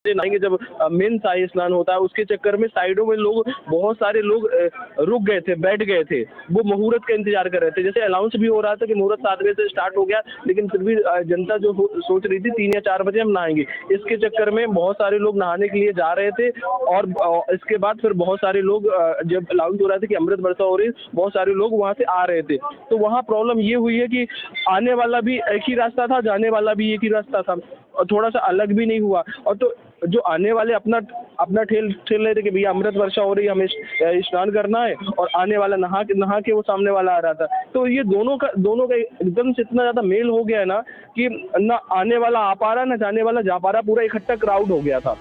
नहाएंगे जब मेन शाही स्नान होता है, उसके चक्कर में साइडों में लोग, बहुत सारे लोग रुक गए थे, बैठ गए थे, वो मुहूर्त का इंतजार कर रहे थे। जैसे अनाउंस भी हो रहा था कि मुहूर्त 7 बजे से स्टार्ट हो गया, लेकिन फिर भी जनता जो सोच रही थी 3 या 4 बजे हम नहाएंगे, इसके चक्कर में बहुत सारे लोग नहाने के लिए जा रहे थे। और इसके बाद फिर बहुत सारे लोग, जब अनाउंस हो रहा था कि अमृत वर्षा हो रही, बहुत सारे लोग वहां से आ रहे थे। तो वहाँ प्रॉब्लम ये हुई है कि आने वाला भी एक ही रास्ता था, जाने वाला भी एक ही रास्ता था, और थोड़ा सा अलग भी नहीं हुआ। और तो जो आने वाले अपना ठेल रहे थे कि भैया अमृत वर्षा हो रही है, हमें स्नान करना है, और आने वाला नहा के वो सामने वाला आ रहा था। तो ये दोनों का एकदम से इतना ज्यादा मेल हो गया है ना कि ना आने वाला आ पा रहा, ना जाने वाला जा पा रहा, पूरा इकट्ठा क्राउड हो गया था।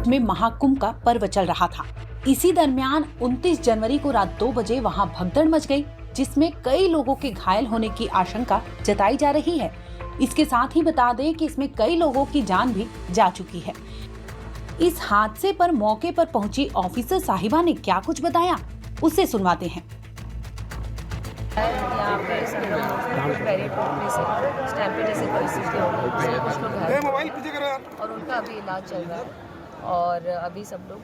में महाकुंभ का पर्व चल रहा था। इसी दरमियान 29 जनवरी को रात 2 बजे वहां भगदड़ मच गई, जिसमें कई लोगों के घायल होने की आशंका जताई जा रही है। इसके साथ ही बता दें कि इसमें कई लोगों की जान भी जा चुकी है। इस हादसे पर मौके पर पहुंची ऑफिसर साहिबा ने क्या कुछ बताया, उसे सुनवाते हैं। यहाँ पे स्टैम्पेड जैसी परिस्थिति हो गई, कुछ लोग घायल और उनका अभी इलाज चल रहा है। और अभी सब लोग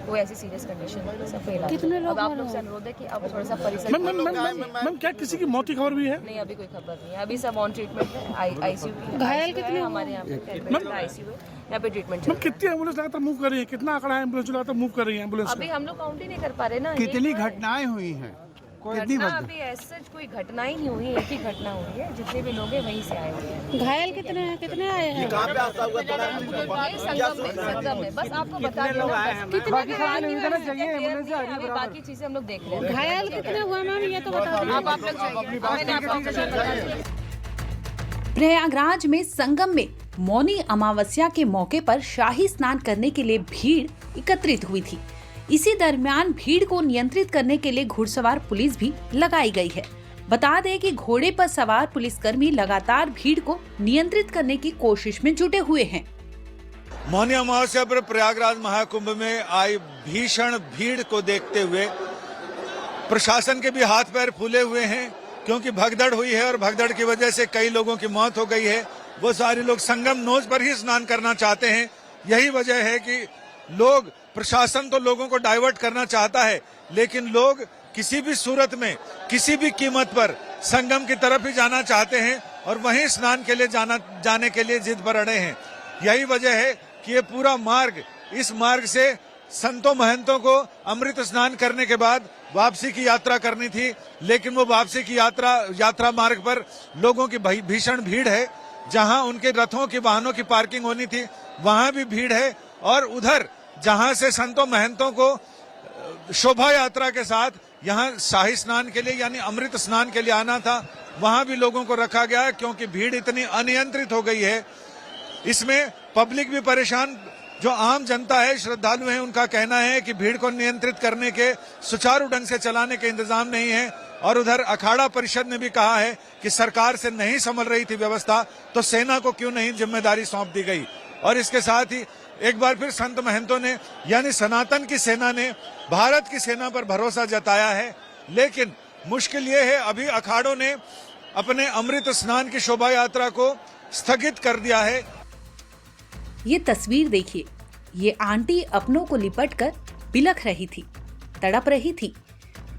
कोई ऐसी सीरियस कंडीशन नहीं, सबका इलाज। अब आप लोग से अनुरोध है कि आप थोड़ा सा परिसर। मैम क्या किसी की मौत की खबर भी है? नहीं, अभी कोई खबर नहीं है। अभी सब ऑन ट्रीटमेंट है, आईसीयू। घायल कितने हमारे यहाँ पे आईसीयू है, यहाँ पे ट्रीटमेंट चल रहा है। कितनी एम्बुलेंस लगातार मूव कर रही है? कितना आंकड़ा है एम्बुलेंस लगातार मूव कर रही है एम्बुलेंस? अभी हम लोग काउंट ही नहीं कर पा रहे ना। कितनी घटनाएं हुई हैं? घटना अभी ऐसा कोई घटना ही नहीं हुई, एक ही घटना हुई है। जितने भी लोग हैं वहीं से आए हुए हैं। घायल कितने आए हैं? संगम में बस आपको बता देना कितने, बाकी चीजें हम लोग देख रहे हैं। घायल कितने हुआ मैम, ये तो बता दो। आप लोग प्रयागराज में संगम में मौनी अमावस्या के मौके पर शाही स्नान करने के लिए भीड़ एकत्रित हुई थी। इसी दरमियान भीड़ को नियंत्रित करने के लिए घुड़सवार पुलिस भी लगाई गई है। बता दें कि घोड़े पर सवार पुलिसकर्मी लगातार भीड़ को नियंत्रित करने की कोशिश में जुटे हुए हैं। मौनी अमावस्या पर प्रयागराज महाकुंभ में आई भीषण भीड़ को देखते हुए प्रशासन के भी हाथ पैर फूले हुए हैं, क्योंकि भगदड़ हुई है और भगदड़ की वजह से कई लोगों की मौत हो गई है। वो सारे लोग संगम नोज पर ही स्नान करना चाहते हैं। यही वजह है कि लोग, प्रशासन तो लोगों को डाइवर्ट करना चाहता है, लेकिन लोग किसी भी सूरत में, किसी भी कीमत पर संगम की तरफ ही जाना चाहते हैं और वहीं स्नान के लिए जाने के लिए जिद पर अड़े हैं। यही वजह है कि ये पूरा मार्ग, इस मार्ग से संतों महंतों को अमृत स्नान करने के बाद वापसी की यात्रा करनी थी, लेकिन वो वापसी की यात्रा मार्ग पर लोगों की भीषण भीड़ है। जहां उनके रथों की, वाहनों की पार्किंग होनी थी, वहां भी भीड़ है। और उधर जहां से संतों महंतों को शोभा यात्रा के साथ यहां शाही स्नान के लिए यानी अमृत स्नान के लिए आना था, वहां भी लोगों को रखा गया है, क्योंकि भीड़ इतनी अनियंत्रित हो गई है। इसमें पब्लिक भी परेशान, जो आम जनता है, श्रद्धालु हैं, उनका कहना है कि भीड़ को नियंत्रित करने के, सुचारू ढंग से चलाने के इंतजाम नहीं है। और उधर अखाड़ा परिषद ने भी कहा है कि सरकार से नहीं संभल रही थी व्यवस्था, तो सेना को क्यों नहीं जिम्मेदारी सौंप दी गई। और इसके साथ ही एक बार फिर संत महंतों ने, यानी सनातन की सेना ने भारत की सेना पर भरोसा जताया है। लेकिन मुश्किल ये है, अभी अखाड़ों ने अपने अमृत स्नान की शोभा यात्रा को स्थगित कर दिया है। ये तस्वीर देखिए, ये आंटी अपनों को लिपटकर बिलख रही थी, तड़प रही थी।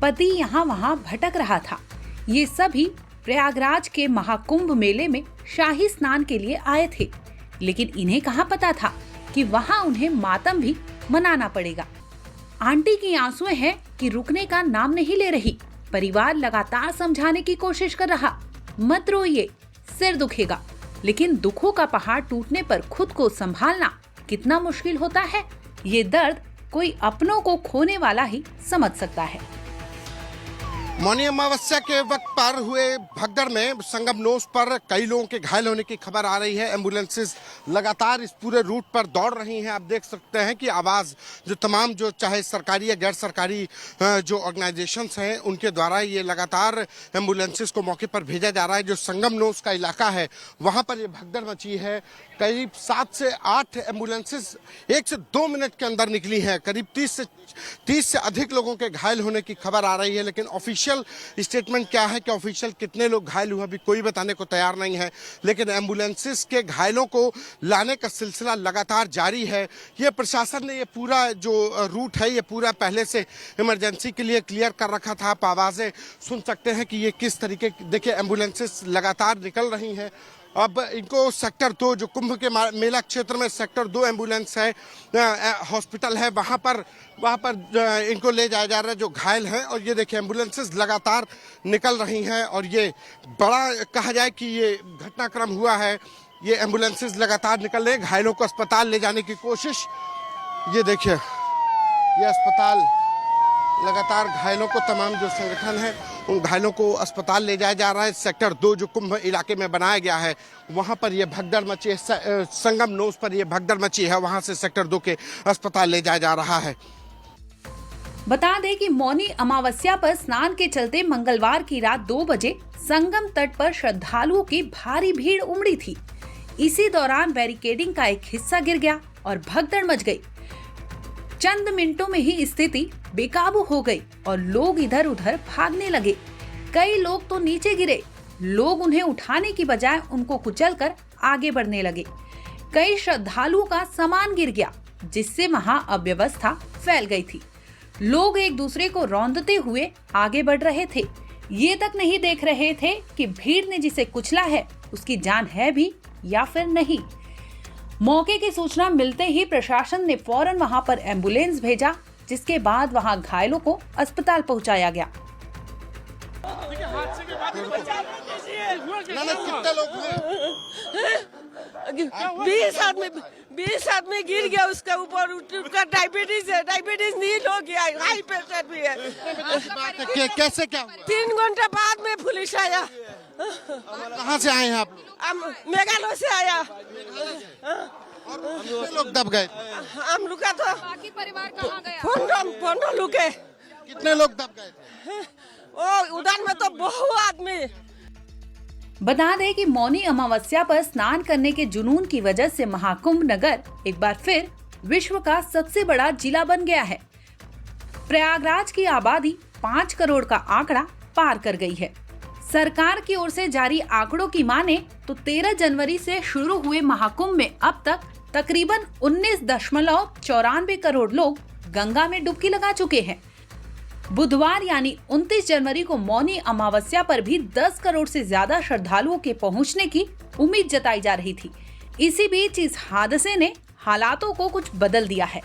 पति यहाँ वहाँ भटक रहा था। ये सभी प्रयागराज के महाकुंभ मेले में शाही स्नान के लिए आए थे, लेकिन इन्हें कहाँ पता था कि वहाँ उन्हें मातम भी मनाना पड़ेगा। आंटी की आंसुएं हैं कि रुकने का नाम नहीं ले रही। परिवार लगातार समझाने की कोशिश कर रहा, मत रोइए, सिर दुखेगा। लेकिन दुखों का पहाड़ टूटने पर खुद को संभालना कितना मुश्किल होता है, ये दर्द कोई अपनों को खोने वाला ही समझ सकता है। मौनी अमावस्या के वक्त पार हुए भगदड़ में संगमनोस पर कई लोगों के घायल होने की खबर आ रही है। एम्बुलेंसेस लगातार इस पूरे रूट पर दौड़ रही हैं। आप देख सकते हैं कि आवाज़ जो तमाम जो चाहे सरकारी या गैर सरकारी जो ऑर्गेनाइजेशंस हैं उनके द्वारा ये लगातार एम्बुलेंसेस को मौके पर भेजा जा रहा है। जो संगमनोस का इलाका है वहाँ पर ये भगदड़ मची है। करीब 7 से 8 एम्बुलेंसेस 1 से 2 मिनट के अंदर निकली हैं। करीब 30 से अधिक लोगों के घायल होने की खबर आ रही है, लेकिन ऑफिशियल स्टेटमेंट क्या है कि ऑफिशियल कितने लोग घायल हुए अभी कोई बताने को तैयार नहीं है। लेकिन एम्बुलेंसेस के घायलों को लाने का सिलसिला लगातार जारी है। ये प्रशासन ने ये पूरा जो रूट है ये पूरा पहले से इमरजेंसी के लिए क्लियर कर रखा था। आप आवाज़ें सुन सकते हैं कि ये किस तरीके, देखिए एम्बुलेंसेस लगातार निकल रही हैं। अब इनको सेक्टर 2 जो कुंभ के मेला क्षेत्र में सेक्टर 2 एम्बुलेंस है, हॉस्पिटल है, वहाँ पर इनको ले जाया जा रहा है जो घायल हैं। और ये देखिए एम्बुलेंसेस लगातार निकल रही हैं और ये बड़ा कहा जाए कि ये घटनाक्रम हुआ है। ये एम्बुलेंसेस लगातार निकल रहे हैं, घायलों को अस्पताल ले जाने की कोशिश। ये देखिए ये अस्पताल लगातार घायलों को, तमाम जो संगठन है उन घायलों को अस्पताल ले जाया जा रहा है। सेक्टर 2 जो कुंभ इलाके में बनाया गया है वहाँ पर ये भगदड़ मची है। संगमनोस पर ये भगदड़ मची है, वहाँ से सेक्टर 2 के अस्पताल ले जाया जा रहा है। बता दें कि मौनी अमावस्या पर स्नान के चलते मंगलवार की रात 2 बजे संगम तट पर श्रद्धालुओं की भारी भीड़ उमड़ी थी। इसी दौरान बैरिकेडिंग का एक हिस्सा गिर गया और भगदड़ मच गई। चंद मिनटों में ही स्थिति बेकाबू हो गई और लोग इधर उधर भागने लगे। कई लोग तो नीचे गिरे, लोग उन्हें उठाने की बजाय उनको कुचलकर आगे बढ़ने लगे। कई श्रद्धालुओं का सामान गिर गया, जिससे वहां अव्यवस्था फैल गई थी। लोग एक दूसरे को रौंदते हुए आगे बढ़ रहे थे। ये तक नहीं देख रहे थे कि भीड़ ने जिसे कुचला है उसकी जान है भी या फिर नहीं। मौके की सूचना मिलते ही प्रशासन ने फौरन वहां पर एम्बुलेंस भेजा, जिसके बाद वहां घायलों को अस्पताल पहुंचाया गया। कितने लोग हुए? 20 आदमी गिर गया उसके ऊपर। उसका डायबिटीज है, डायबिटीज नील हो गया, हाई प्रेशर भी है। कैसे क्या हुआ? 3 घंटे बाद में पुलिस आया। कहाँ से आए हैं आप लोग? मेघालय से आया। और कितने लोग दब गए? हम रुका तो बाकी परिवार कहाँ गया? फोन लुके। कितने लोग दब गए थे? ओ उधर में तो बहुत आदमी। बता दें कि मौनी अमावस्या पर स्नान करने के जुनून की वजह से महाकुंभ नगर एक बार फिर विश्व का सबसे बड़ा जिला बन गया है। प्रयागराज की आबादी 5 करोड़ का आंकड़ा पार कर गई है। सरकार की ओर से जारी आंकड़ों की माने तो 13 जनवरी से शुरू हुए महाकुंभ में अब तक तकरीबन 19.94 करोड़ लोग गंगा में डुबकी लगा चुके हैं। बुधवार यानी 29 जनवरी को मौनी अमावस्या पर भी 10 करोड़ से ज्यादा श्रद्धालुओं के पहुंचने की उम्मीद जताई जा रही थी। इसी बीच इस हादसे ने हालातों को कुछ बदल दिया है।